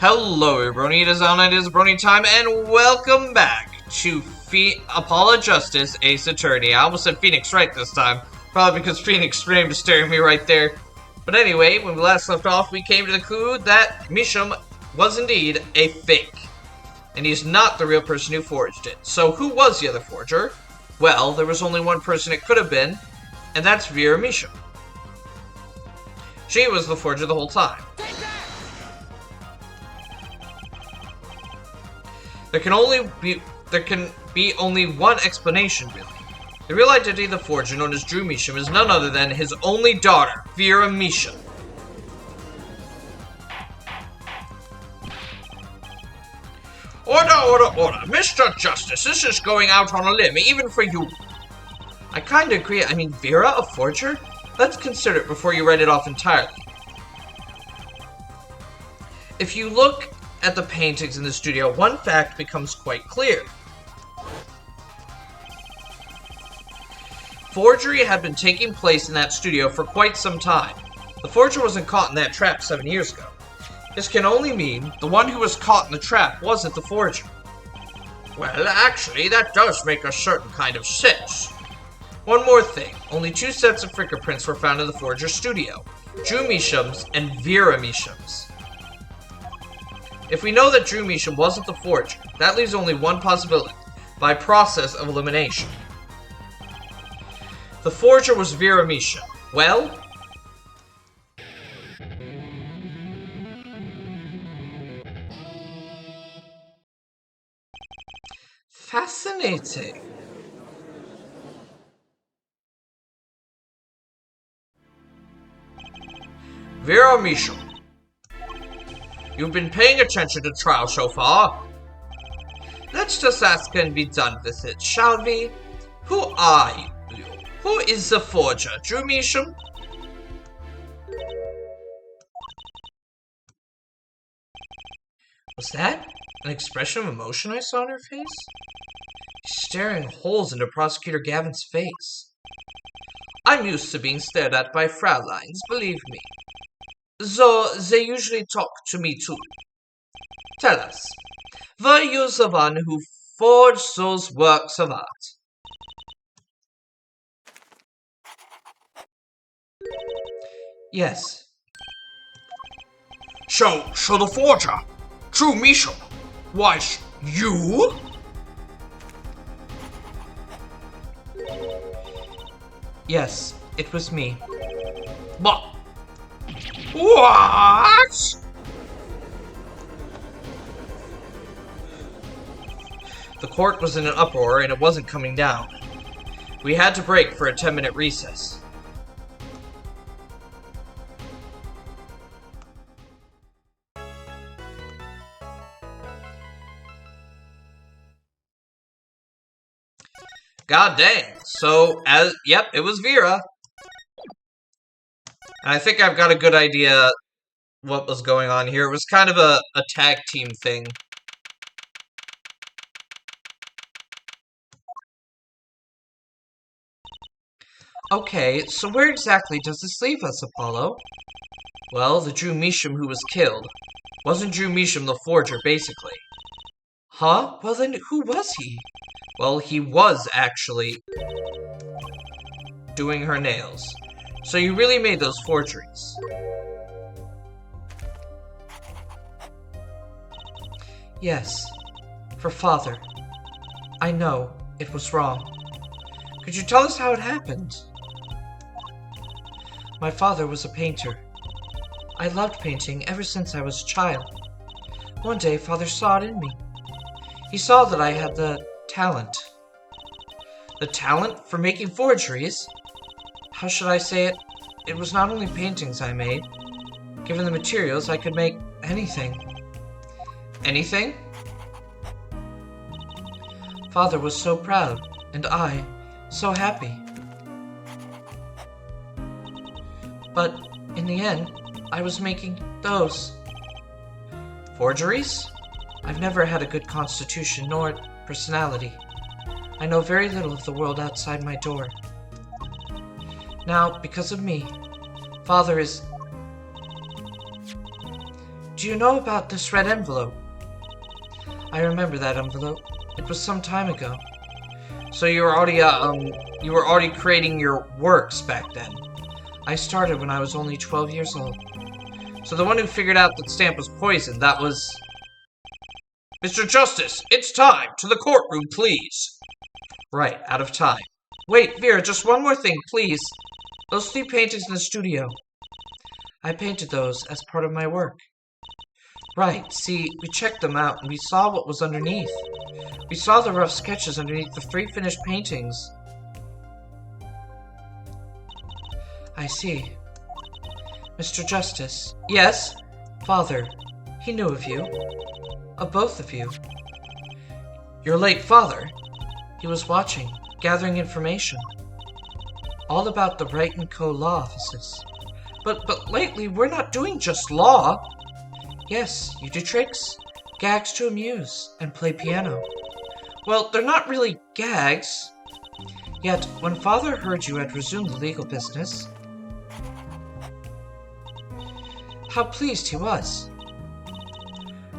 Hello everybody, it is Brony time, and welcome back to Apollo Justice Ace Attorney. I almost said Phoenix Wright this time, probably because Phoenix Frame is staring at me right there. But anyway, when we last left off, we came to the clue that Misham was indeed a fake. And he's not the real person who forged it. So who was the other forger? Well, there was only one person it could have been, and that's Vera Misham. She was the forger the whole time. There can be only one explanation, really. The real identity of the forger, known as Drew Misham, is none other than his only daughter, Vera Misham. Order! Mr. Justice, this is going out on a limb, even for you. I kinda agree. I mean, Vera, a forger? Let's consider it before you write it off entirely. If you look at the paintings in the studio, one fact becomes quite clear. Forgery had been taking place in that studio for quite some time. The forger wasn't caught in that trap 7 years ago. This can only mean the one who was caught in the trap wasn't the forger. Well, actually, that does make a certain kind of sense. One more thing. Only 2 sets of fingerprints were found in the forger's studio. Drew Misham's and Vera Misham's. If we know that Drew Misham wasn't the forger, that leaves only one possibility, by process of elimination. The forger was Vera Misham. Well, fascinating. Vera Misham. You've been paying attention to trial so far. Let's just ask and be done with it, shall we? Who are you? Who is the forger? Drew Misham? Was that an expression of emotion I saw on her face? Staring holes into Prosecutor Gavin's face. I'm used to being stared at by Fraulines, believe me. Though they usually talk to me too. Tell us, were you the one who forged those works of art? Yes. So the forger, Drew Misham, was you? Yes, it was me. But what? The court was in an uproar and it wasn't coming down. We had to break for a 10-minute recess. God dang. So, yep, it was Vera. And I think I've got a good idea what was going on here. It was kind of a tag team thing. Okay, so where exactly does this leave us, Apollo? Well, the Drew Misham who was killed. Wasn't Drew Misham the forger, basically? Huh? Well then, who was he? Well, he was actually doing her nails. So you really made those forgeries. Yes, for Father. I know, it was wrong. Could you tell us how it happened? My father was a painter. I loved painting ever since I was a child. One day, Father saw it in me. He saw that I had the talent. The talent for making forgeries? How should I say it? It was not only paintings I made. Given the materials, I could make anything. Anything? Father was so proud, and I so happy. But in the end, I was making those. Forgeries? I've never had a good constitution nor personality. I know very little of the world outside my door. Now, because of me, Father is do you know about this red envelope? I remember that envelope. It was some time ago. So you were already creating your works back then. I started when I was only 12 years old. So the one who figured out that stamp was poison, that was... Mr. Justice, it's time. To the courtroom, please. Right, out of time. Wait, Vera, just one more thing, please. Those 3 paintings in the studio. I painted those as part of my work. Right, see, we checked them out and we saw what was underneath. We saw the rough sketches underneath the 3 finished paintings. I see. Mr. Justice. Yes? Father, he knew of you. Of both of you. Your late father? He was watching, gathering information. All about the Brighton Co. law offices. But lately, we're not doing just law. Yes, you do tricks, gags to amuse, and play piano. Well, they're not really gags. Yet, when Father heard you had resumed the legal business, how pleased he was.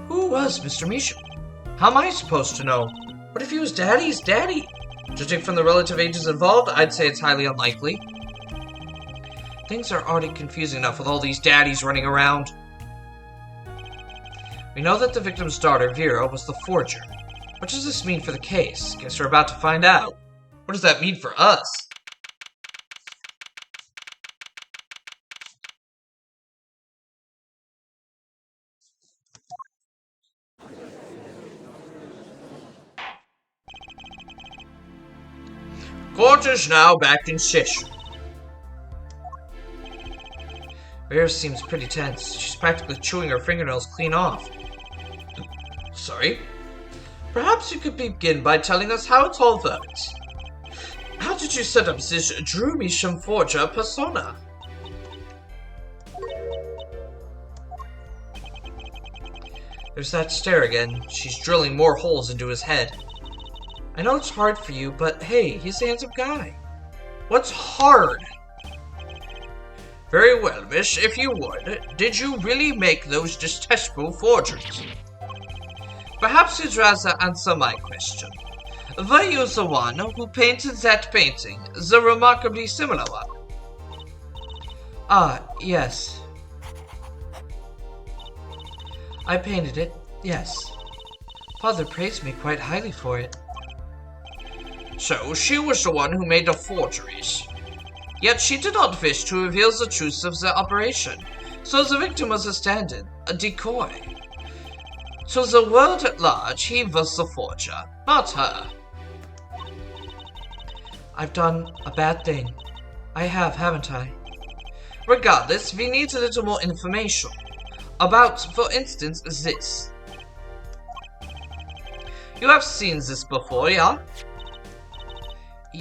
Who was Mr. Misha? How am I supposed to know? What if he was Daddy's daddy? Judging from the relative ages involved, I'd say it's highly unlikely. Things are already confusing enough with all these daddies running around. We know that the victim's daughter, Vera, was the forger. What does this mean for the case? Guess we're about to find out. What does that mean for us? Court is now back in session. Vera seems pretty tense. She's practically chewing her fingernails clean off. Sorry? Perhaps you could begin by telling us how it all works. How did you set up this Drew Measham forger persona? There's that stare again. She's drilling more holes into his head. I know it's hard for you, but hey, he's a handsome guy. What's hard? Very well, miss, if you would. Did you really make those detestable forgeries? Perhaps you'd rather answer my question. Were you the one who painted that painting, the remarkably similar one? Ah, yes. I painted it, yes. Father praised me quite highly for it. So she was the one who made the forgeries. Yet she did not wish to reveal the truth of the operation, so the victim was a stand-in, a decoy. To the world at large, he was the forger, not her. I've done a bad thing. I have, haven't I? Regardless, we need a little more information. About, for instance, this. You have seen this before, yeah?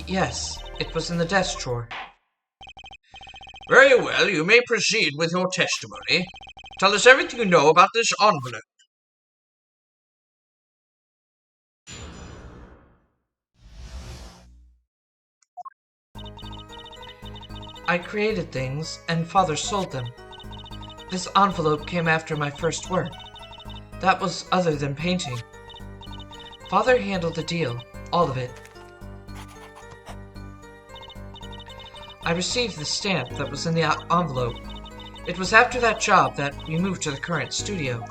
Yes, it was in the desk drawer. Very well, you may proceed with your testimony. Tell us everything you know about this envelope. I created things, and Father sold them. This envelope came after my first work. That was other than painting. Father handled the deal, all of it. I received the stamp that was in the envelope. It was after that job that we moved to the current studio.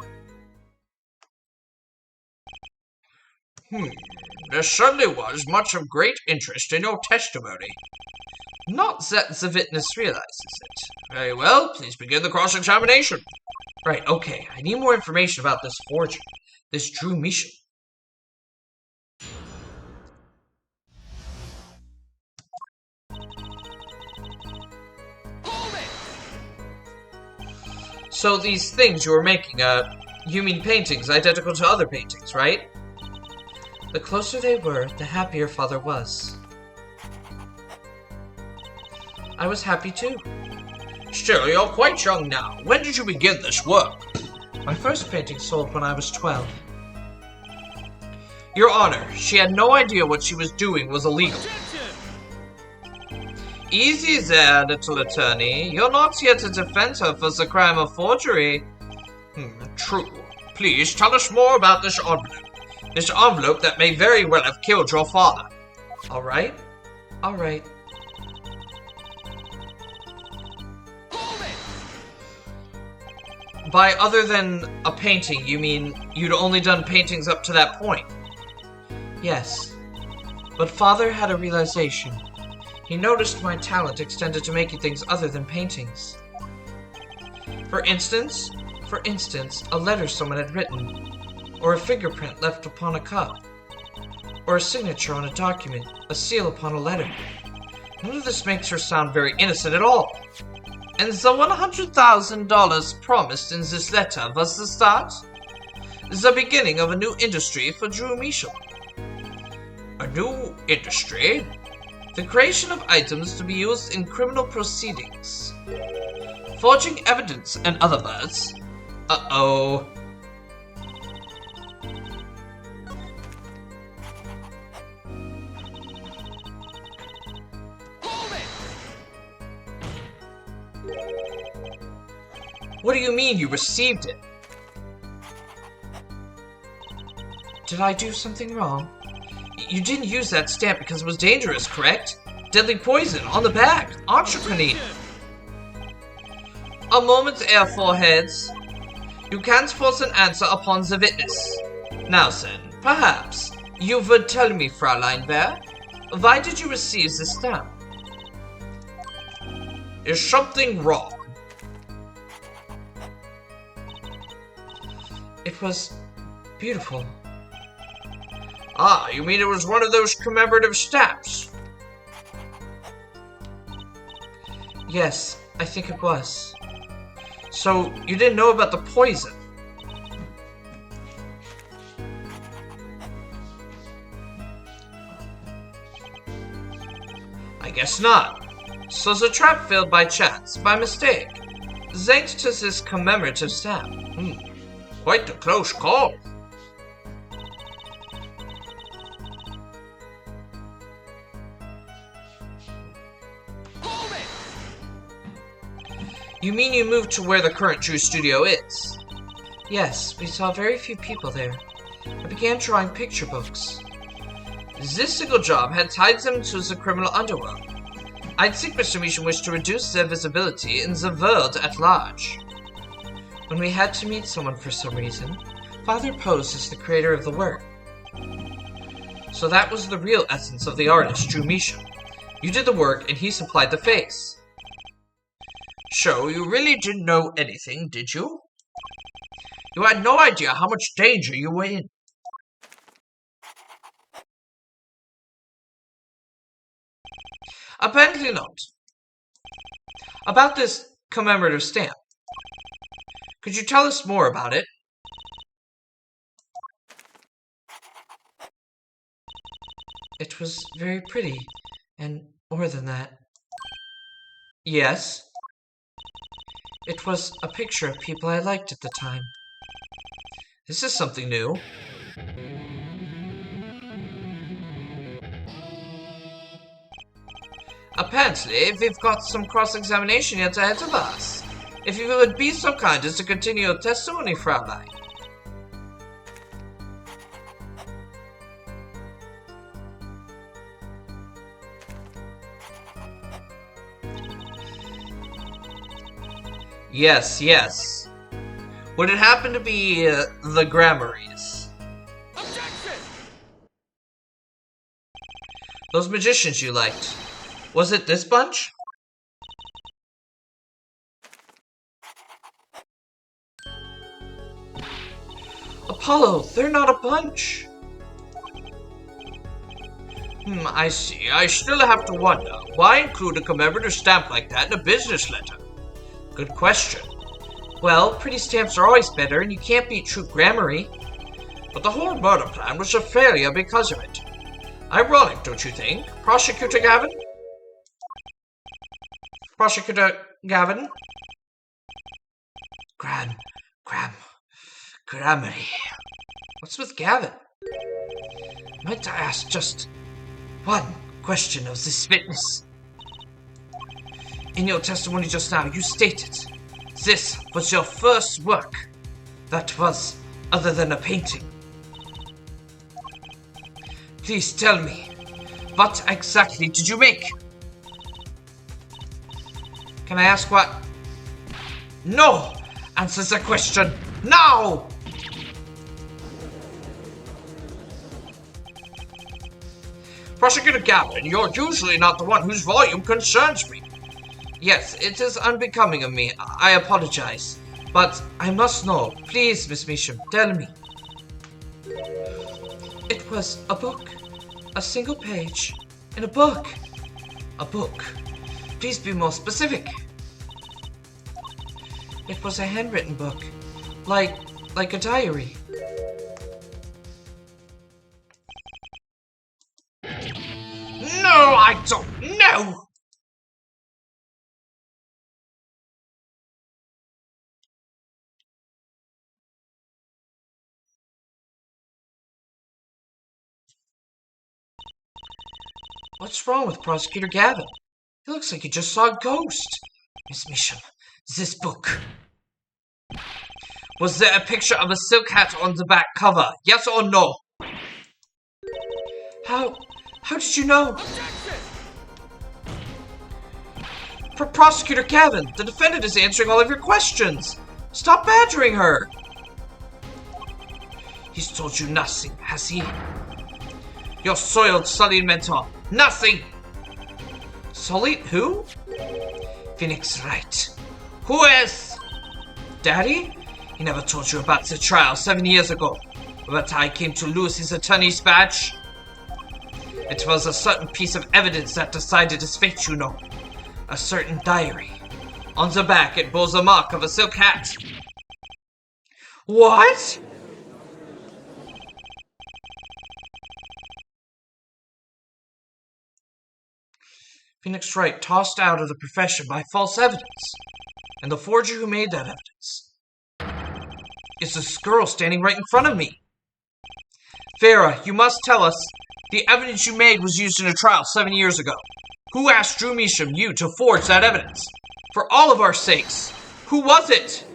There certainly was much of great interest in your testimony. Not that the witness realizes it. Very well, please begin the cross-examination. Right, okay, I need more information about this forger, this Drew Measham. So these things you were making, you mean paintings identical to other paintings, right? The closer they were, the happier Father was. I was happy too. Still, you're quite young now. When did you begin this work? My first painting sold when I was 12. Your Honor, she had no idea what she was doing was illegal. Easy there, little attorney. You're not here to defend her for the crime of forgery. True. Please tell us more about this envelope. This envelope that may very well have killed your father. Alright? Alright. By other than a painting, you mean you'd only done paintings up to that point? Yes. But Father had a realization. He noticed my talent extended to making things other than paintings. For instance, a letter someone had written, or a fingerprint left upon a cup, or a signature on a document, a seal upon a letter. None of this makes her sound very innocent at all. And the $100,000 promised in this letter was the start? The beginning of a new industry for Drew Michel. A new industry? The creation of items to be used in criminal proceedings. Forging evidence, in other words. Uh-oh. What do you mean you received it? Did I do something wrong? You didn't use that stamp because it was dangerous, correct? Deadly poison on the back, entrepreneur. A moment, Air Foreheads. You can't force an answer upon the witness. Now then, perhaps, you would tell me, Fraulein Bear, why did you receive the stamp? Is something wrong? It was beautiful. Ah, you mean it was one of those commemorative stamps? Yes, I think it was. So, you didn't know about the poison? I guess not. So the trap failed by chance, by mistake, thanks to this commemorative stamp. Quite a close call. You mean you moved to where the current Drew studio is? Yes, we saw very few people there. I began drawing picture books. This single job had tied them to the criminal underworld. I think Mr. Misha wished to reduce their visibility in the world at large. When we had to meet someone for some reason, Father posed as the creator of the work. So that was the real essence of the artist, Drew Misha. You did the work and he supplied the face. So you really didn't know anything, did you? You had no idea how much danger you were in. Apparently not. About this commemorative stamp. Could you tell us more about it? It was very pretty, and more than that. Yes? It was a picture of people I liked at the time. This is something new. Apparently, we've got some cross-examination yet ahead of us. If you would be so kind as to continue your testimony, Fraulein. Yes, yes. Would it happen to be the Grammaries? Objection! Those magicians you liked. Was it this bunch? Apollo, they're not a bunch. I see. I still have to wonder, why include a commemorative stamp like that in a business letter? Good question. Well, pretty stamps are always better, and you can't beat true Grammarly. But the whole murder plan was a failure because of it. Ironic, don't you think, Prosecutor Gavin? Prosecutor Gavin? Grammarly. What's with Gavin? Might I ask just one question of this witness? In your testimony just now, you stated this was your first work. that was other than a painting? Please tell me, what exactly did you make? Can I ask what? No! Answer the question now! Prosecutor Gavin, you're usually not the one whose volume concerns me. Yes, it is unbecoming of me. I apologize. But I must know. Please, Miss Measham, tell me. It was a book. A single page. In a book. A book. Please be more specific. It was a handwritten book. Like a diary. No, I don't know! What's wrong with Prosecutor Gavin? He looks like he just saw a ghost. Miss Measham, this book. Was there a picture of a silk hat on the back cover? Yes or no? How did you know? Prosecutor Gavin, the defendant is answering all of your questions. Stop badgering her. He's told you nothing, has he? Your soiled, sullied mentor. Nothing! Sullied who? Phoenix Wright. Who is? Daddy? He never told you about the trial 7 years ago. But I came to lose his attorney's badge. It was a certain piece of evidence that decided his fate, you know. A certain diary. On the back, it bore the mark of a silk hat. What? Phoenix Wright tossed out of the profession by false evidence. And the forger who made that evidence is this girl standing right in front of me. Farah, you must tell us. The evidence you made was used in a trial 7 years ago. Who asked Drew Measham, you, to forge that evidence? For all of our sakes, who was it?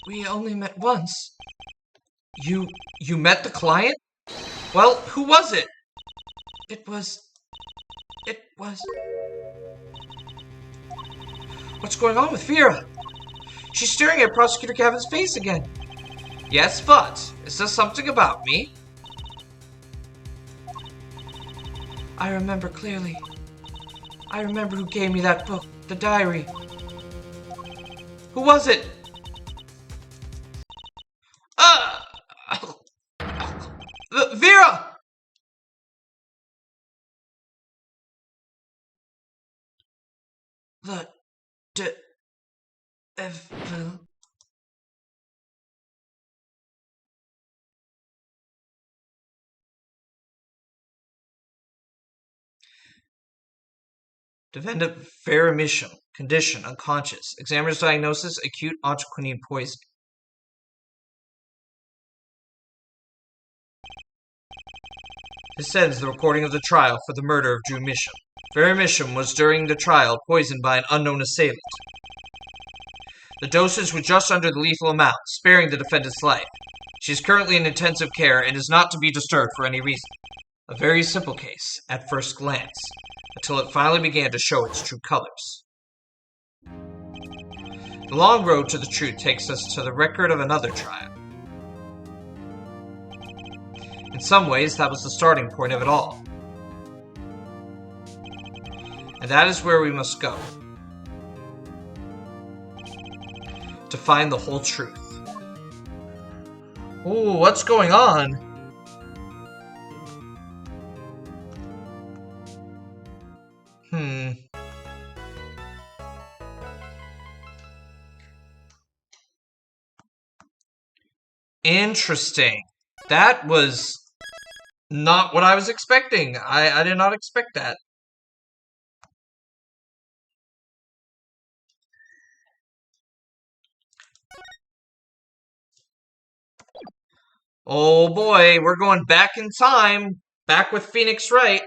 We only met once. You met the client? Well, who was it? It was... What's going on with Vera? She's staring at Prosecutor Gavin's face again. Yes, but is there something about me? I remember clearly. I remember who gave me that book, the diary. Who was it? Vera! The devil. Defendant Farah Measham. Condition, unconscious. Examiner's diagnosis, acute autoquinine poisoning. This ends the recording of the trial for the murder of Drew Measham. Farah Measham was during the trial poisoned by an unknown assailant. The dosage was just under the lethal amount, sparing the defendant's life. She is currently in intensive care and is not to be disturbed for any reason. A very simple case, at first glance, until it finally began to show its true colors. The long road to the truth takes us to the record of another trial. In some ways, that was the starting point of it all. And that is where we must go. To find the whole truth. Ooh, what's going on? Interesting. That was not what I was expecting. I did not expect that. Oh boy, we're going back in time. Back with Phoenix Wright.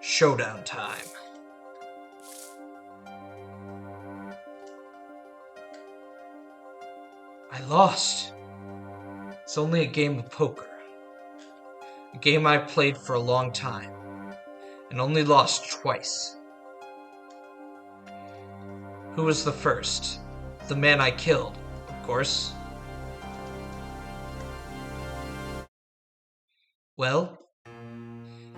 Showdown time. I lost. It's only a game of poker. A game I've played for a long time. And only lost twice. Who was the first? The man I killed, of course. Well,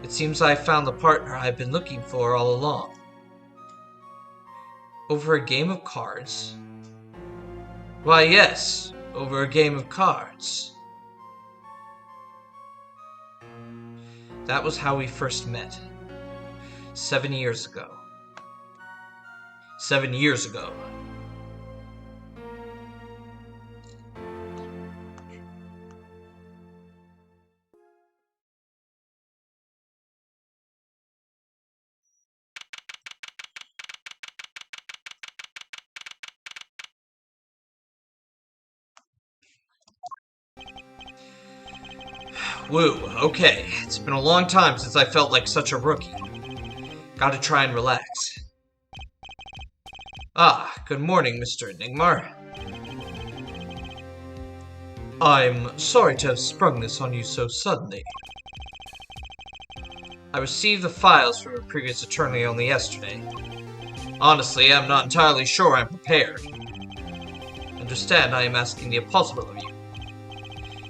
it seems I found the partner I've been looking for all along. Over a game of cards? Why, yes, over a game of cards. That was how we first met. 7 years ago. 7 years ago. Woo, okay. It's been a long time since I felt like such a rookie. Gotta try and relax. Ah, good morning, Mr. Enigmar. I'm sorry to have sprung this on you so suddenly. I received the files from your previous attorney only yesterday. Honestly, I'm not entirely sure I'm prepared. Understand, I am asking the impossible of you.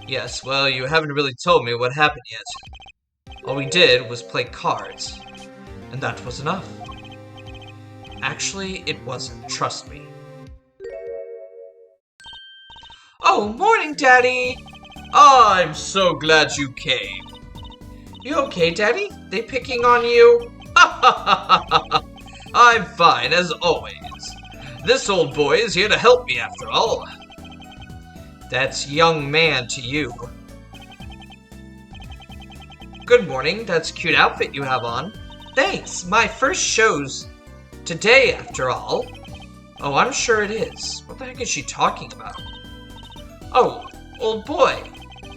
Yes, well, you haven't really told me what happened yet. All we did was play cards, and that was enough. Actually, it wasn't, trust me. Oh, morning, Daddy! I'm so glad you came. You okay, Daddy? They picking on you? Ha ha ha ha ha! I'm fine, as always. This old boy is here to help me, after all. That's young man to you. Good morning, that's a cute outfit you have on. Thanks, my first show's today, after all. Oh, I'm sure it is. What the heck is she talking about? Oh, old boy.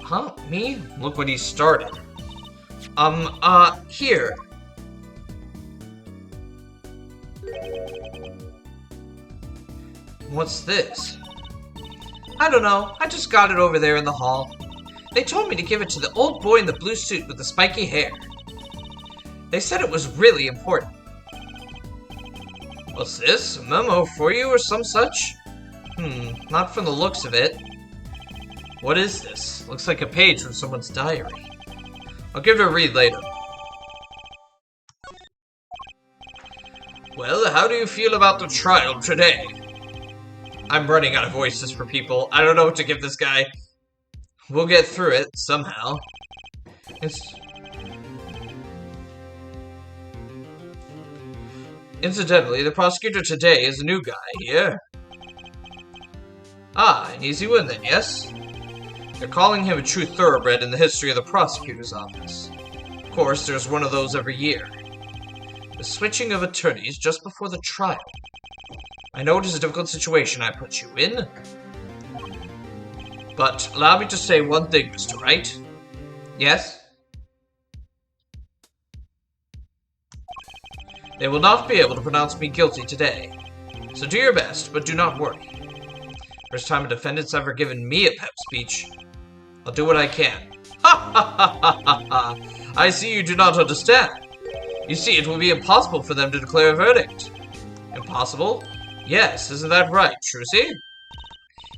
Huh, me? Look what he started. Here. What's this? I don't know. I just got it over there in the hall. They told me to give it to the old boy in the blue suit with the spiky hair. They said it was really important. What's this? A memo for you or some such? Not from the looks of it. What is this? Looks like a page from someone's diary. I'll give it a read later. Well, how do you feel about the trial today? I'm running out of voices for people. I don't know what to give this guy. We'll get through it, somehow. Incidentally, the prosecutor today is a new guy here. Ah, an easy win then, yes? They're calling him a true thoroughbred in the history of the prosecutor's office. Of course, there's one of those every year. The switching of attorneys just before the trial. I know it is a difficult situation I put you in. But allow me to say one thing, Mr. Wright. Yes? They will not be able to pronounce me guilty today. So do your best, but do not worry. First time a defendant's ever given me a pep speech. I'll do what I can. Ha ha ha ha ha ha! I see you do not understand. You see, it will be impossible for them to declare a verdict. Impossible? Yes, isn't that right, Trucy?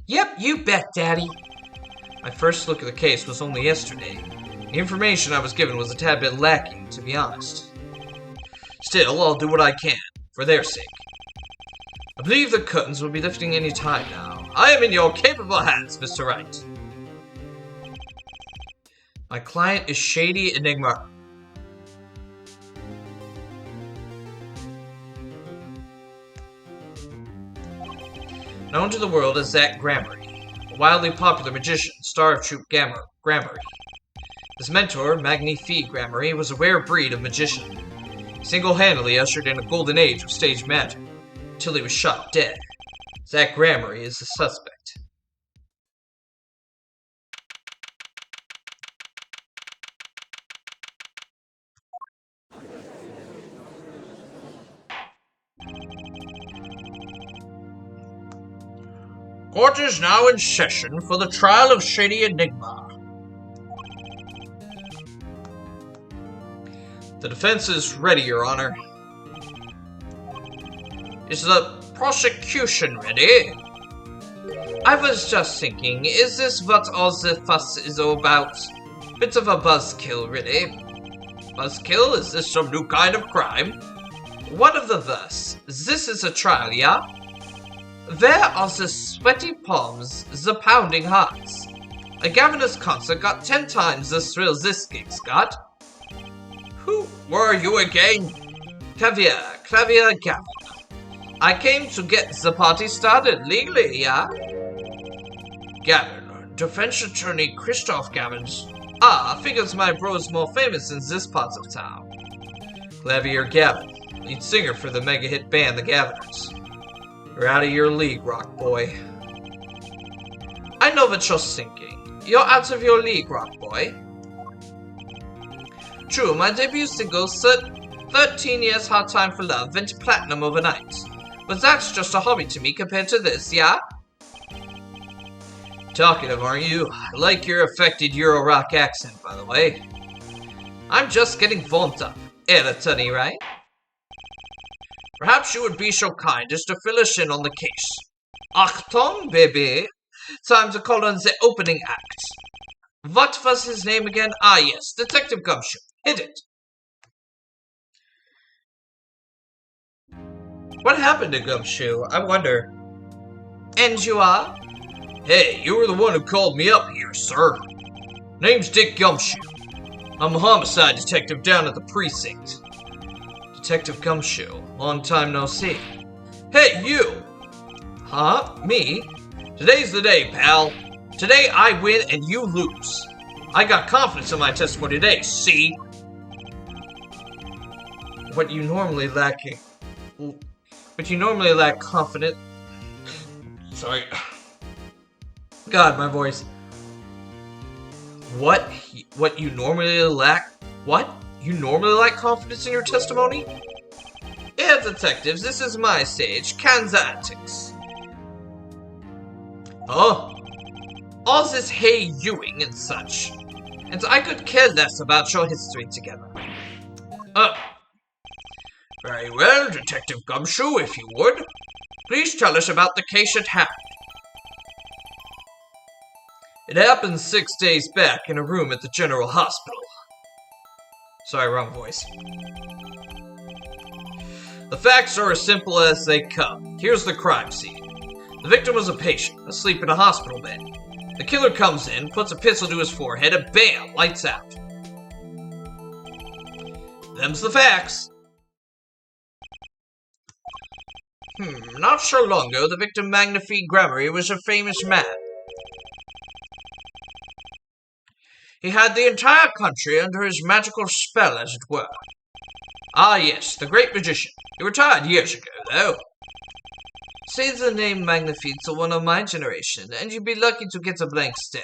Yep, you bet, Daddy. My first look at the case was only yesterday. The information I was given was a tad bit lacking, to be honest. Still, I'll do what I can, for their sake. I believe the curtains will be lifting any time now. I am in your capable hands, Mr. Wright. My client is Shady Enigma. Known to the world as Zach Gramarye, a wildly popular magician, star of troupe Gramarye. His mentor, Magnifique Gramarye, was a rare breed of magician. He single-handedly ushered in a golden age of stage magic, until he was shot dead. Zach Gramarye is the suspect. Court is now in session for the trial of Shady Enigma. The defense is ready, Your Honor. Is the prosecution ready? I was just thinking, is this what all the fuss is all about? Bit of a buzzkill, really. Buzzkill? Is this some new kind of crime? What of the verse? This is a trial, yeah? Where are the sweaty palms, the pounding hearts? A Gaviner's concert got 10 times the thrill this gig's got. Who were you again? Clavier Gavin. I came to get the party started legally, yeah? Gavin, defense attorney Christoph Gavins. Ah, figures my bro's more famous in this part of town. Clavier Gavin, lead singer for the mega hit band The Gaviners. You're out of your league, rock boy. I know what you're thinking. You're out of your league, rock boy. True, my debut single, 13 Years Hard Time for Love, went platinum overnight. But that's just a hobby to me compared to this, yeah? Talkative, aren't you? I like your affected Euro rock accent, by the way. I'm just getting warmed up. And a tunny, right? Perhaps you would be so kind as to fill us in on the case. Achtung, baby. Time to call on the opening act. What was his name again? Ah, yes, Detective Gumshoe. Hit it. What happened to Gumshoe? I wonder. And you are? Hey, you were the one who called me up here, sir. Name's Dick Gumshoe. I'm a homicide detective down at the precinct. Detective Gumshoe, long time no see. Hey, you! Huh? Me? Today's the day, pal. Today I win and you lose. I got confidence in my testimony today, see? What you normally lack confidence. Sorry. God, my voice. What you normally lack? What? You normally lack confidence in your testimony? Yeah, detectives, this is my stage, Kansas antics. Huh? All this hey Ewing and such. And I could care less about your history together. Very well, Detective Gumshoe, if you would. Please tell us about the case at hand. It happened 6 days back in a room at the General Hospital. Sorry, wrong voice. The facts are as simple as they come. Here's the crime scene. The victim was a patient, asleep in a hospital bed. The killer comes in, puts a pistol to his forehead, and bam, lights out. Them's the facts. Not so long ago, the victim Magnifique Grammary was a famous man. He had the entire country under his magical spell, as it were. Ah, yes, the great magician. He retired years ago, though. Say the name Magnifique to one of my generation, and you'd be lucky to get a blank stare.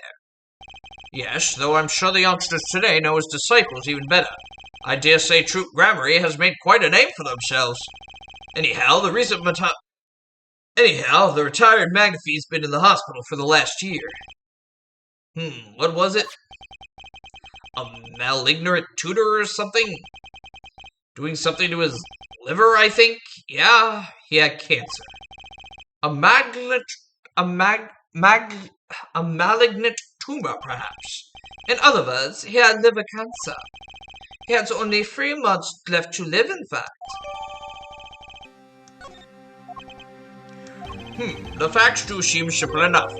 Yes, though I'm sure the youngsters today know his disciples even better. I dare say Troop Grammary has made quite a name for themselves. Anyhow, the retired Magnifique's been in the hospital for the last year. What was it? A malignant tutor or something? Doing something to his liver, I think? Yeah, he had cancer. A malignant tumor, perhaps. In other words, he had liver cancer. He had only 3 months left to live, in fact. The facts do seem simple enough,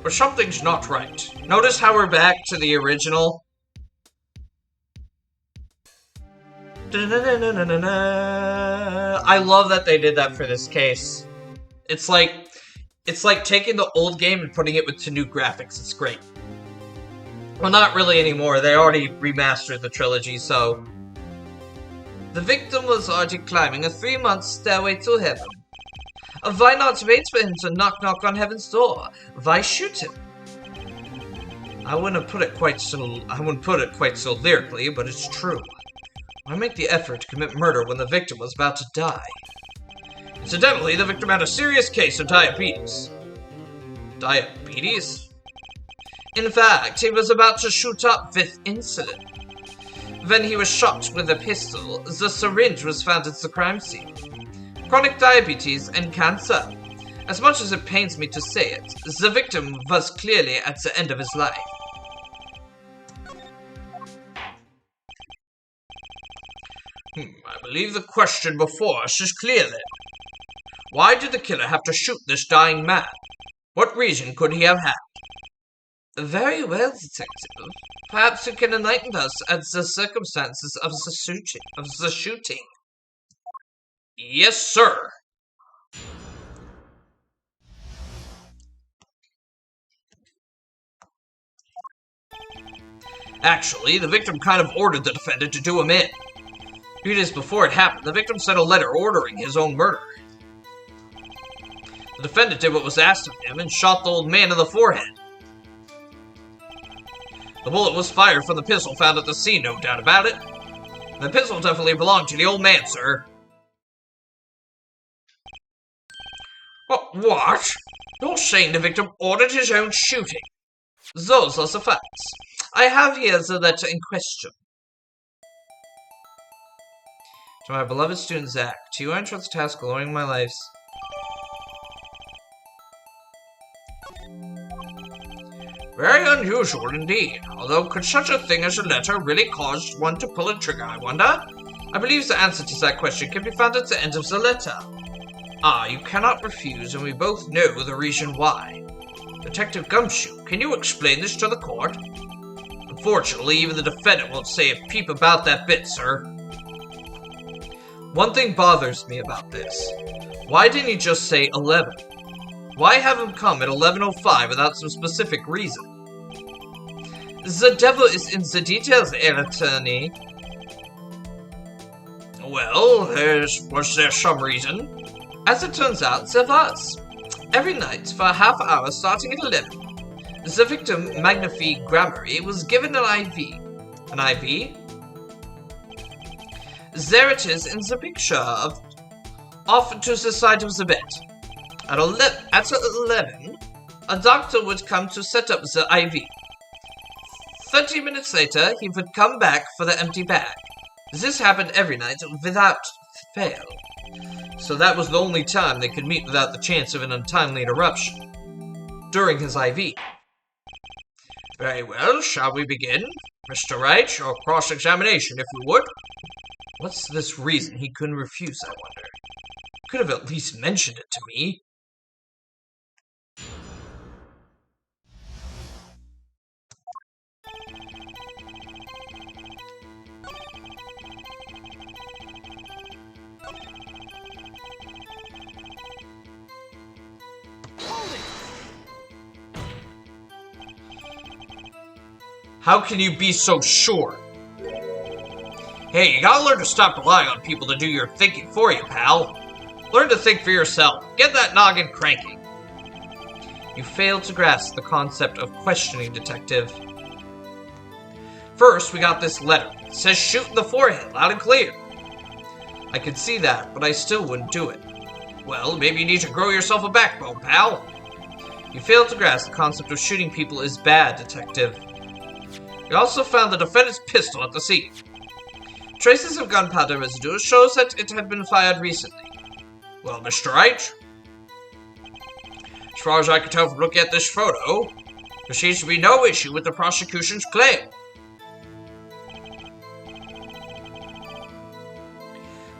but something's not right. Notice how we're back to the original? I love that they did that for this case. It's like taking the old game and putting it with two new graphics. It's great. Well, not really anymore. They already remastered the trilogy, so... The victim was already climbing a 3-month stairway to heaven. Why not wait for him to knock on heaven's door? Why shoot him? I wouldn't put it quite so lyrically, but it's true. Why make the effort to commit murder when the victim was about to die? Incidentally, the victim had a serious case of diabetes. Diabetes? In fact, he was about to shoot up with insulin. When he was shot with a pistol, the syringe was found at the crime scene. Chronic diabetes and cancer. As much as it pains me to say it, the victim was clearly at the end of his life. I believe the question before us is clear then. Why did the killer have to shoot this dying man? What reason could he have had? Very well, detective. Perhaps you can enlighten us as the circumstances of the shooting. Yes, sir. Actually, the victim kind of ordered the defendant to do him in. 3 days before it happened, the victim sent a letter ordering his own murder. The defendant did what was asked of him and shot the old man in the forehead. The bullet was fired from the pistol found at the scene, no doubt about it. The pistol definitely belonged to the old man, sir. What? You're saying the victim ordered his own shooting? Those are the facts. I have here the letter in question. To my beloved student Zach, to you I entrust the task of lowering my life. Very unusual indeed, although could such a thing as a letter really cause one to pull a trigger, I wonder? I believe the answer to that question can be found at the end of the letter. Ah, you cannot refuse, and we both know the reason why. Detective Gumshoe, can you explain this to the court? Unfortunately, even the defendant won't say a peep about that bit, sir. One thing bothers me about this. Why didn't he just say 11? Why have him come at 11:05 without some specific reason? The devil is in the details, attorney. Well, was there some reason? As it turns out, there was. Every night, for a half hour starting at 11, the victim, Magnifi Grammary, was given an IV. An IV? There it is in the picture off to the side of the bed. At 11, a doctor would come to set up the IV. 30 minutes later, he would come back for the empty bag. This happened every night without fail. So that was the only time they could meet without the chance of an untimely interruption. During his IV. Very well, shall we begin? Mr. Wright, your cross-examination, if you would. What's this reason he couldn't refuse, I wonder? Could have at least mentioned it to me. How can you be so sure? Hey, you gotta learn to stop relying on people to do your thinking for you, pal. Learn to think for yourself. Get that noggin cranking. You failed to grasp the concept of questioning, detective. First, we got this letter. It says shoot in the forehead, loud and clear. I could see that, but I still wouldn't do it. Well, maybe you need to grow yourself a backbone, pal. You failed to grasp the concept of shooting people is bad, detective. You also found the defendant's pistol at the scene. Traces of gunpowder residue shows that it had been fired recently. Well, Mr. Wright? As far as I can tell from looking at this photo, there seems to be no issue with the prosecution's claim.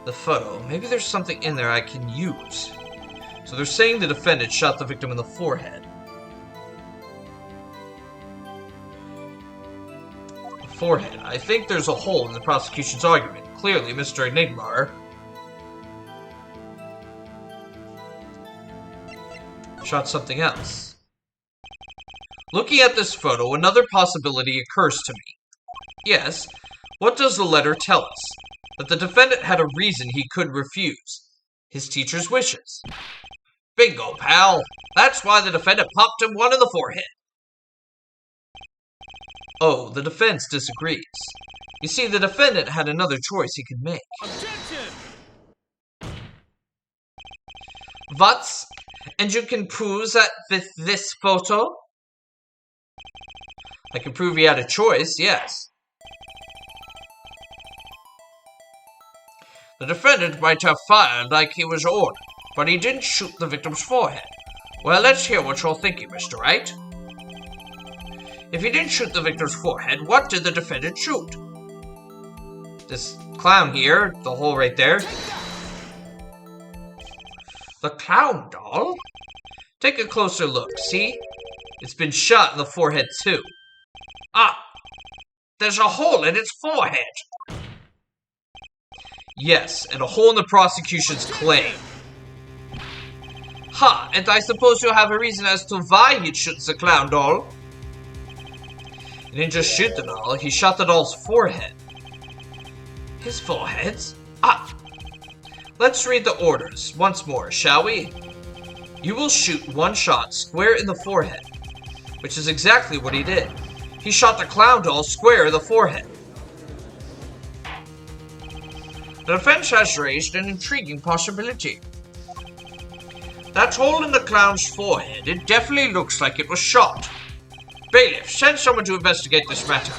The photo. Maybe there's something in there I can use. So they're saying the defendant shot the victim in the forehead. Forehead. I think there's a hole in the prosecution's argument. Clearly, Mr. Enigma shot something else. Looking at this photo, another possibility occurs to me. Yes, what does the letter tell us? That the defendant had a reason he could refuse. His teacher's wishes. Bingo, pal. That's why the defendant popped him one in the forehead. Oh, the defense disagrees. You see, the defendant had another choice he could make. Objection! What's? And you can prove that with this photo? I can prove he had a choice, yes. The defendant might have fired like he was ordered, but he didn't shoot the victim's forehead. Well, let's hear what you're thinking, Mr. Wright. If he didn't shoot the victim's forehead, what did the defendant shoot? This clown here, the hole right there. The clown doll? Take a closer look, see? It's been shot in the forehead too. Ah! There's a hole in its forehead! Yes, and a hole in the prosecution's claim. Ha! And I suppose you have a reason as to why he shoots the clown doll? He didn't just shoot the doll, he shot the doll's forehead. His forehead? Ah! Let's read the orders once more, shall we? You will shoot one shot square in the forehead, which is exactly what he did. He shot the clown doll square in the forehead. The defense has raised an intriguing possibility. That hole in the clown's forehead, it definitely looks like it was shot. Bailiff, send someone to investigate this matter.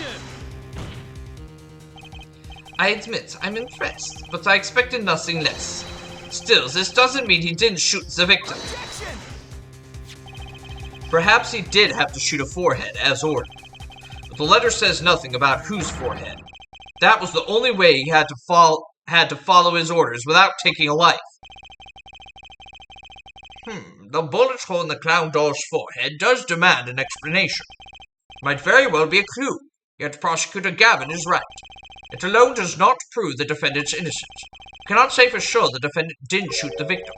I admit, I'm impressed, but I expected nothing less. Still, this doesn't mean he didn't shoot the victim. Perhaps he did have to shoot a forehead, as ordered. But the letter says nothing about whose forehead. That was the only way he had to follow his orders without taking a life. The bullet hole in the clown doll's forehead does demand an explanation. It might very well be a clue, yet Prosecutor Gavin is right. It alone does not prove the defendant's innocence. You cannot say for sure the defendant didn't shoot the victim.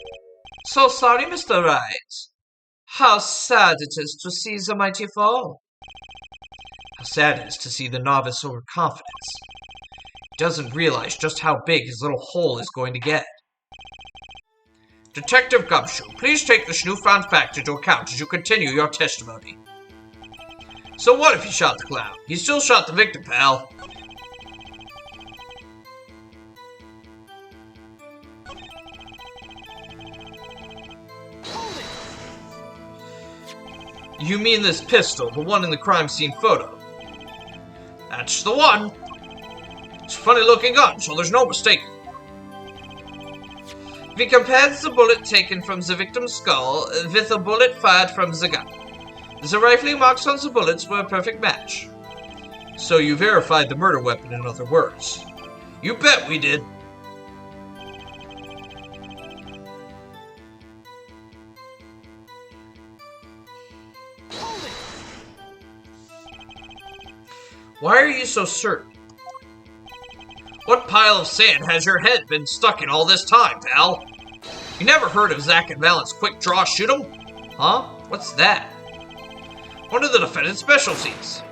So sorry, Mr. Wright. How sad it is to see the mighty fall. How sad it is to see the novice overconfidence. He doesn't realize just how big his little hole is going to get. Detective Gumshoe, please take this newfound fact into account as you continue your testimony. So what if he shot the clown? He still shot the victim, pal. You mean this pistol, the one in the crime scene photo? That's the one. It's a funny looking gun, so there's no mistake. If he compares the bullet taken from the victim's skull with the bullet fired from the gun, the rifling marks on the bullets were a perfect match. So you verified the murder weapon, in other words. You bet we did. Why are you so certain? What pile of sand has your head been stuck in all this time, pal? You never heard of Zack and Valent's quick draw shoot 'em? Huh? What's that? One of the defendant's specialties.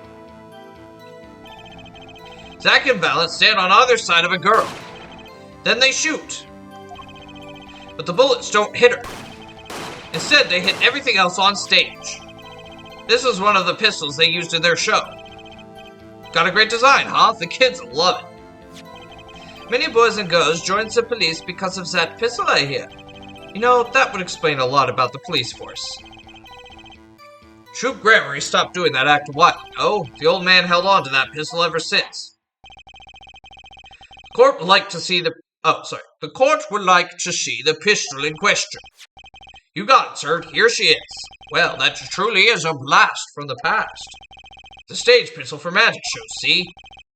Zack and Valent stand on either side of a girl. Then they shoot. But the bullets don't hit her. Instead, they hit everything else on stage. This is one of the pistols they used in their show. Got a great design, huh? The kids love it. Many boys and girls joined the police because of that pistol, I hear. You know, that would explain a lot about the police force. Troop Grammary stopped doing that act a while ago. The old man held on to that pistol ever since. The court would like to see the pistol in question. You got it, sir. Here she is. Well, that truly is a blast from the past. The stage pistol for magic shows, see?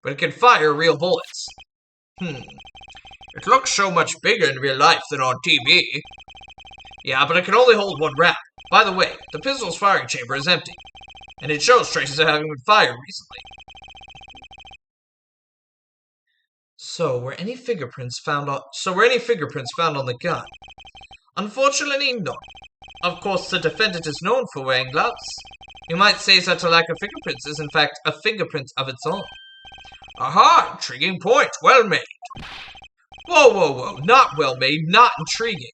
But it can fire real bullets. It looks so much bigger in real life than on TV. Yeah, but it can only hold one round. By the way, the pistol's firing chamber is empty, and it shows traces of having been fired recently. So were any fingerprints found on the gun? Unfortunately, no. Of course, the defendant is known for wearing gloves. You might say that a lack of fingerprints is in fact a fingerprint of its own. Aha! Intriguing point. Well made. Whoa. Not well made, not intriguing.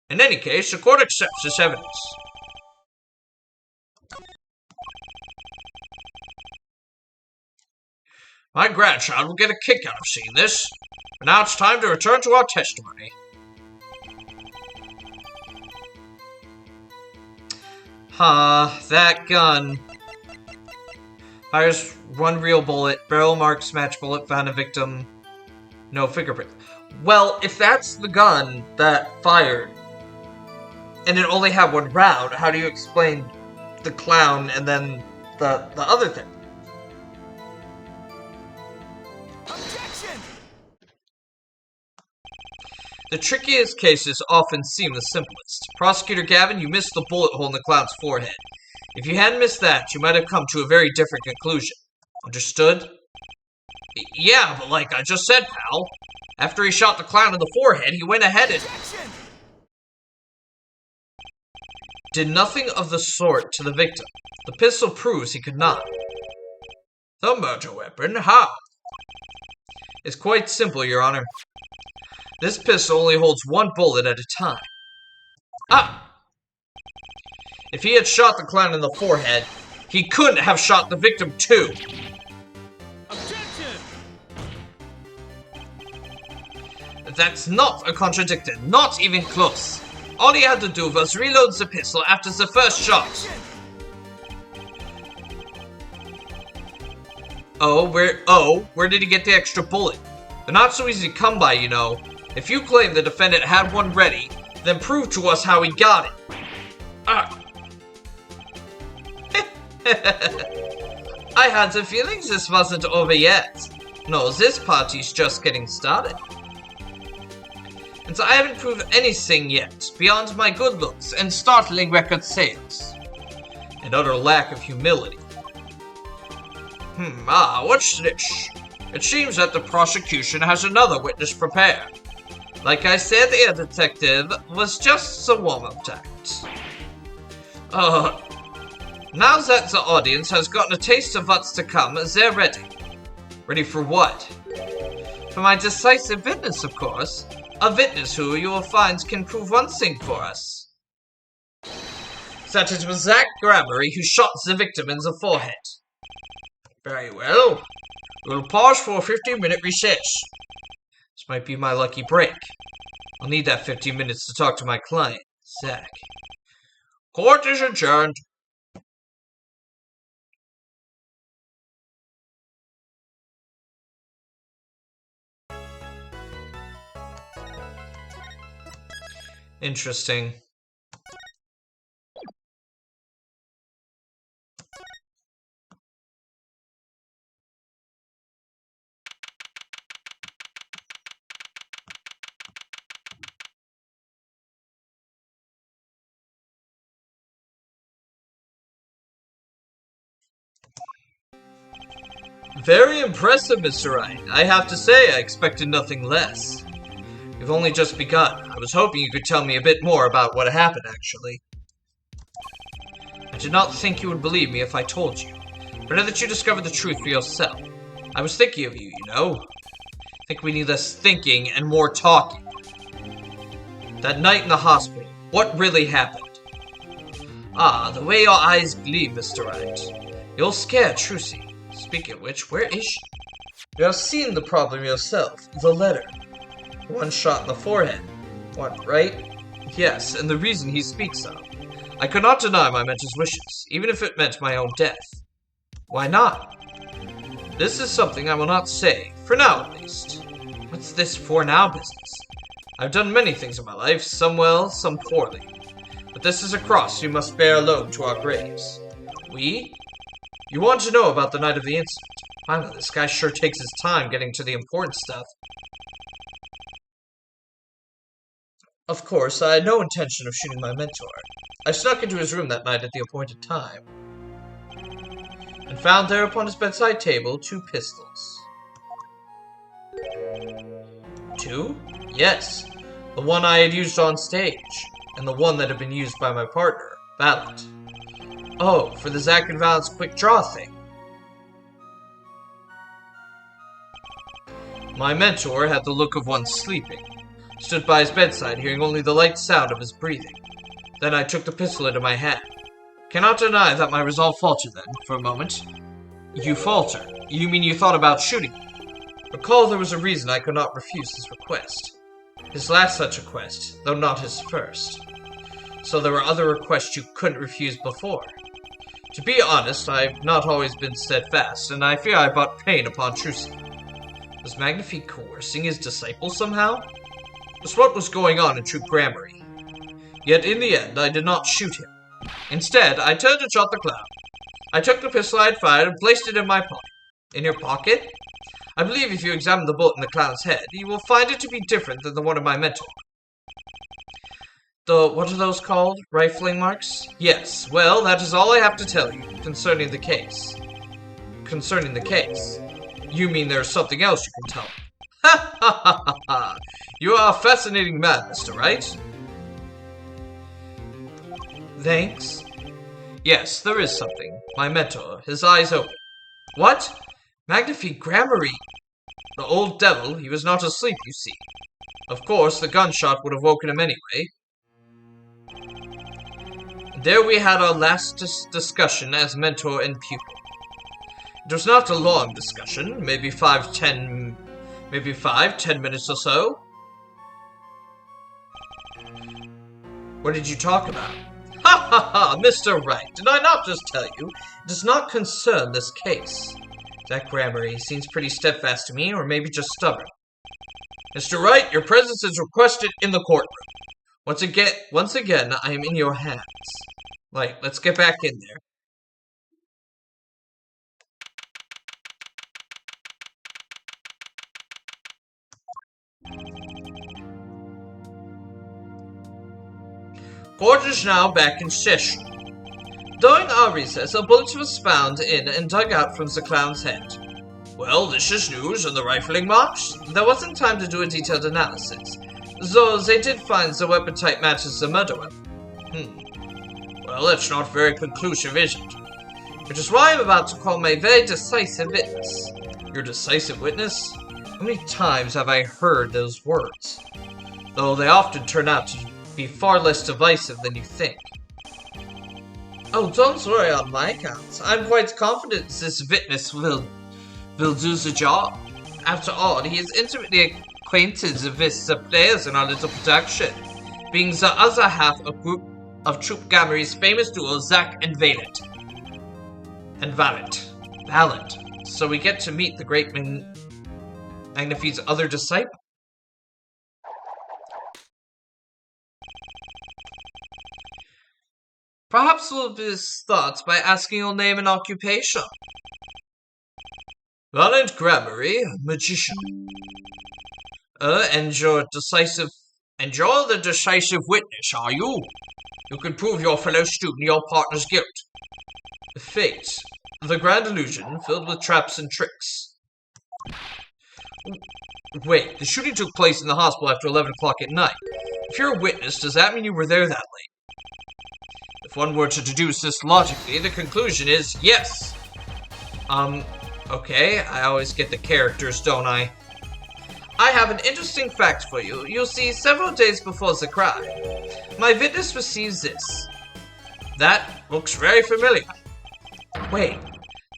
In any case, the court accepts this evidence. My grandchild will get a kick out of seeing this. But now it's time to return to our testimony. That gun. Fires one real bullet, barrel marks match bullet, found a victim, no fingerprint. Well, if that's the gun that fired, and it only had one round, how do you explain the clown and then the other thing? Objection! The trickiest cases often seem the simplest. Prosecutor Gavin, you missed the bullet hole in the clown's forehead. If you hadn't missed that, you might have come to a very different conclusion. Understood? Yeah, but like I just said, pal. After he shot the clown in the forehead, he went ahead and did nothing of the sort to the victim. The pistol proves he could not. The murder weapon? How? It's quite simple, Your Honor. This pistol only holds one bullet at a time. Ah! If he had shot the clown in the forehead, he couldn't have shot the victim too. Objection! That's not a contradiction, not even close. All he had to do was reload the pistol after the first shot. Where did he get the extra bullet? They're not so easy to come by, you know. If you claim the defendant had one ready, then prove to us how he got it. Ah. I had the feeling this wasn't over yet. No, this party's just getting started. And so I haven't proved anything yet, beyond my good looks and startling record sales. And utter lack of humility. What's this? It seems that the prosecution has another witness prepared. Like I said, the detective was just a warm-up act. Now that the audience has gotten a taste of what's to come, they're ready. Ready for what? For my decisive witness, of course. A witness who, you will find, can prove one thing for us. That it was Zach Grammery who shot the victim in the forehead. Very well. We'll pause for a 15-minute recess. This might be my lucky break. I'll need that 15 minutes to talk to my client, Zach. Court is adjourned. Interesting. Very impressive, Mr. Wright. I have to say, I expected nothing less. We've only just begun. I was hoping you could tell me a bit more about what happened, actually. I did not think you would believe me if I told you. Better that you discover the truth for yourself. I was thinking of you, you know. I think we need less thinking and more talking. That night in the hospital, what really happened? Ah, the way your eyes gleam, Mr. Wright. You're scared, Trucy. Speaking of which, where is she? You have seen the problem yourself, the letter. One shot in the forehead. What, right? Yes, and the reason he speaks of. I could not deny my mentor's wishes, even if it meant my own death. Why not? This is something I will not say, for now at least. What's this for now business? I've done many things in my life, some well, some poorly. But this is a cross you must bear alone to our graves. We? You want to know about the night of the incident. Finally, this guy sure takes his time getting to the important stuff. Of course, I had no intention of shooting my mentor. I snuck into his room that night at the appointed time, and found there upon his bedside table 2 pistols. 2? Yes. The one I had used on stage, and the one that had been used by my partner, Valent. Oh, for the Zack and Valent's quick draw thing. My mentor had the look of one sleeping. Stood by his bedside, hearing only the light sound of his breathing. Then I took the pistol into my hand. Cannot deny that my resolve faltered then, for a moment. You falter? You mean you thought about shooting me? Recall there was a reason I could not refuse his request. His last such request, though not his first. So there were other requests you couldn't refuse before. To be honest, I've not always been steadfast, and I fear I brought pain upon Trucy. Was Magnifique coercing his disciple somehow? That's what was going on in Troop Gramarye. Yet in the end, I did not shoot him. Instead, I turned and shot the clown. I took the pistol I had fired and placed it in my pocket. In your pocket? I believe if you examine the bullet in the clown's head, you will find it to be different than the one of my mentor. What are those called? Rifling marks? Yes, well, that is all I have to tell you concerning the case. Concerning the case? You mean there's something else you can tell me? Ha ha ha ha ha! You are a fascinating man, Mr. Wright. Thanks. Yes, there is something. My mentor, his eyes open. What? Magnifique Gramarye! The old devil, he was not asleep, you see. Of course, the gunshot would have woken him anyway. There we had our last discussion as mentor and pupil. It was not a long discussion, maybe 5-10 minutes or so. What did you talk about? Ha ha ha, Mr. Wright, did I not just tell you? It does not concern this case. That Gramarye seems pretty steadfast to me, or maybe just stubborn. Mr. Wright, your presence is requested in the courtroom. Once again, I am in your hands. Right, let's get back in there. Court is now back in session. During our recess, a bullet was found in and dug out from the clown's head. Well, this is news, and the rifling marks? There wasn't time to do a detailed analysis, though they did find the weapon type matches the murder weapon. Well, that's not very conclusive, is it? Which is why I'm about to call my very decisive witness. Your decisive witness? How many times have I heard those words? Though they often turn out to be far less divisive than you think. Oh, don't worry on my account. I'm quite confident this witness will do the job. After all, he is intimately acquainted with the players in our little production, being the other half of Troop Gramarye's famous duo, Zack and Valant. So we get to meet the great Magnifique's other disciple. Perhaps we'll start by asking your name and occupation. Valant Gramarye, magician. And you're the decisive witness, are you? You can prove your fellow student your partner's guilt. Fate. The grand illusion, filled with traps and tricks. Wait, the shooting took place in the hospital after 11 o'clock at night. If you're a witness, does that mean you were there that late? If one were to deduce this logically, the conclusion is yes. Okay, I always get the characters, don't I? I have an interesting fact for you. You see, several days before the crime, my witness receives this. That looks very familiar. Wait,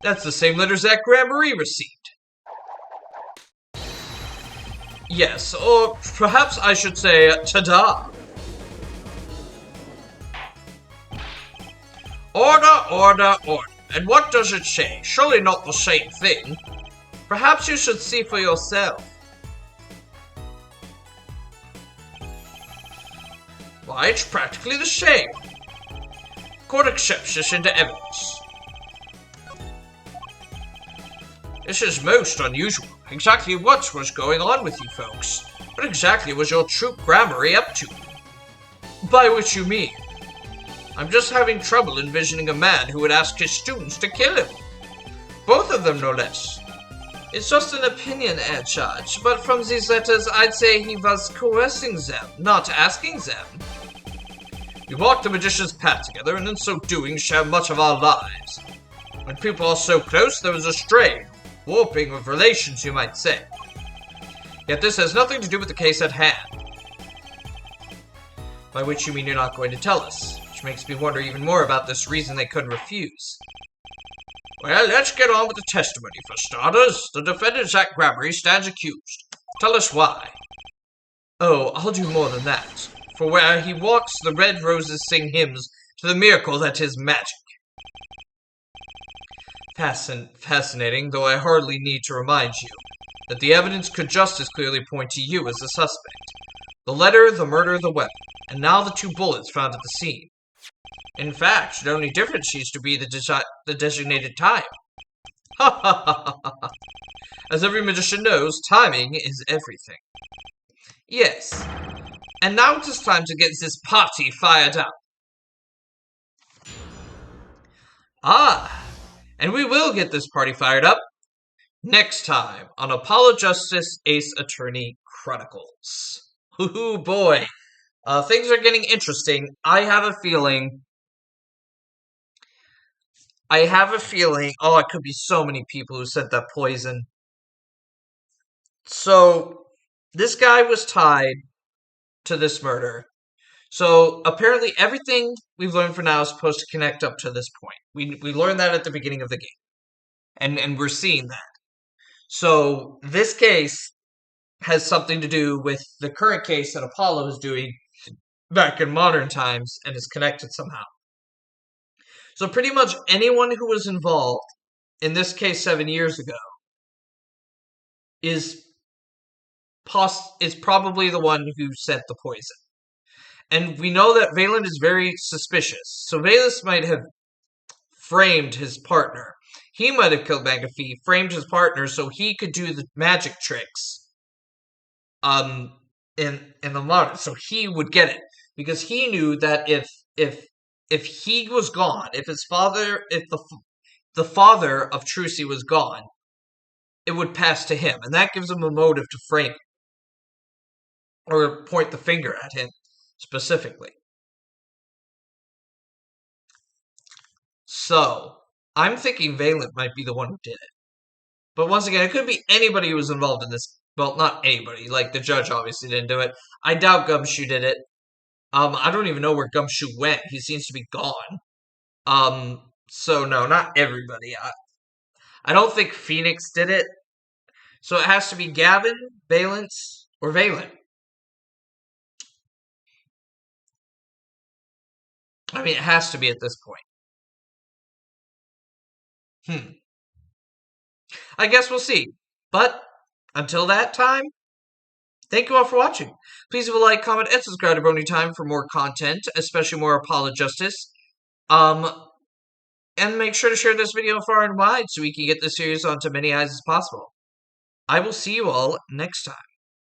that's the same letter Zack Gramarye received. Yes, or perhaps I should say, ta-da! Order, order, order. And what does it say? Surely not the same thing. Perhaps you should see for yourself. Why, it's practically the same. Court accepts this into evidence. This is most unusual. Exactly what was going on with you folks? What exactly was your Troop Gramarye up to? By which you mean? I'm just having trouble envisioning a man who would ask his students to kill him. Both of them, no less. It's just an opinion, Judge, but from these letters I'd say he was coercing them, not asking them. We walk the magician's path together, and in so doing share much of our lives. When people are so close, there is a strain, warping of relations, you might say. Yet this has nothing to do with the case at hand. By which you mean you're not going to tell us, which makes me wonder even more about this reason they couldn't refuse. Well, let's get on with the testimony for starters. The defendant, Zack Gramarye, stands accused. Tell us why. Oh, I'll do more than that. for where he walks the red roses sing hymns to the miracle that is magic. Fascinating, though I hardly need to remind you that the evidence could just as clearly point to you as the suspect. The letter, the murder, the weapon, and now the 2 bullets found at the scene. In fact, the only difference seems to be the designated time. Ha ha ha ha ha. As every magician knows, timing is everything. Yes, and now it is time to get this party fired up. Ah, and we will get this party fired up next time on Apollo Justice Ace Attorney Chronicles. Ooh boy, things are getting interesting. I have a feeling. Oh, it could be so many people who sent that poison. So, this guy was tied to this murder. So, apparently everything we've learned for now is supposed to connect up to this point. We learned that at the beginning of the game. And we're seeing that. So, this case has something to do with the current case that Apollo is doing back in modern times and is connected somehow. So pretty much anyone who was involved in this case 7 years ago is probably the one who sent the poison. And we know that Valen is very suspicious. So Valus might have framed his partner. He might have killed McAfee, framed his partner so he could do the magic tricks in the modern. So he would get it. Because he knew that if he was gone, if the father of Trucy was gone, it would pass to him, and that gives him a motive to frame him, or point the finger at him specifically. So, I'm thinking Valent might be the one who did it. But once again, it could be anybody who was involved in this. Well, not anybody. Like, the judge obviously didn't do it. I doubt Gumshoe did it. I don't even know where Gumshoe went. He seems to be gone. So no, not everybody. I don't think Phoenix did it. So it has to be Gavin, Valence, or Valen. I mean, it has to be at this point. I guess we'll see. But until that time, thank you all for watching. Please leave a like, comment, and subscribe to Brony Time for more content, especially more Apollo Justice. And make sure to share this video far and wide so we can get this series onto many eyes as possible. I will see you all next time.